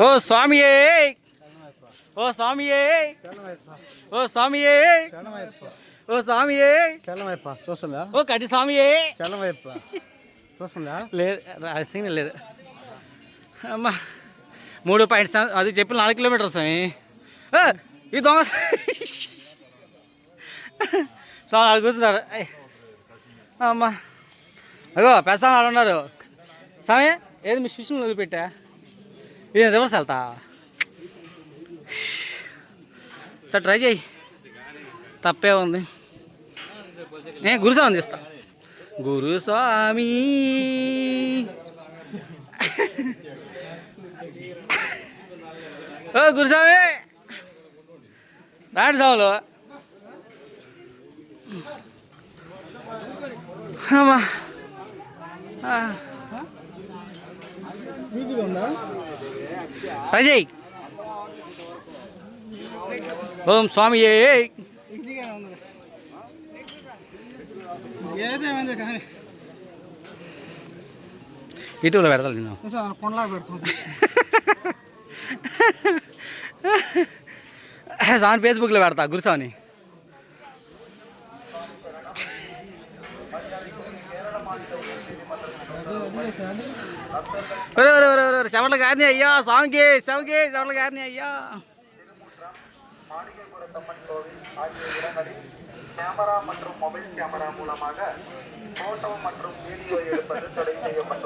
ఓ స్వామియే ఓ స్వామియే ఓ స్వామియే ఓ స్వామియే చల్లమైప చూస్తుందా? ఓ కటి స్వామియే చల్లమైప చూస్తుందా? లేదు రాసింగ్ లేదు అమ్మా 3.7 అది చెప్పి 4 కిలోమీటర్స్ స్వామి. ఈ దొంగ స్వామి వాళ్ళు కూర్చున్నారు. అమ్మా అగో పెద్ద వాళ్ళు ఉన్నారు. స్వామి ఏది మీ శిష్యుని వదిలిపెట్టా ఇది రివర్స్ వెళ్తా సార్ ట్రై చేయి తప్పే ఉంది. గురుస్వామి తీస్తా గురుస్వామి ఓ గురుస్వామి రాండి స్వాములు. అమ్మా ట్రై చేయి. ఓం స్వామి యూట్యూబ్లో పెడతాను నేను కొండలా పెడుతుంది. స్వామి ఫేస్బుక్లో పెడతా గురుస్వామిని. చెమటలు గారిని అయ్యా స్వామికి శవకి చెమటలు గారిని అయ్యా. கேமரா மற்றும் மொபைல் கேமரா மூலமாக போட்டோ மற்றும் வீடியோ எடுப்பது தடை செய்யப்பட்டுள்ளது.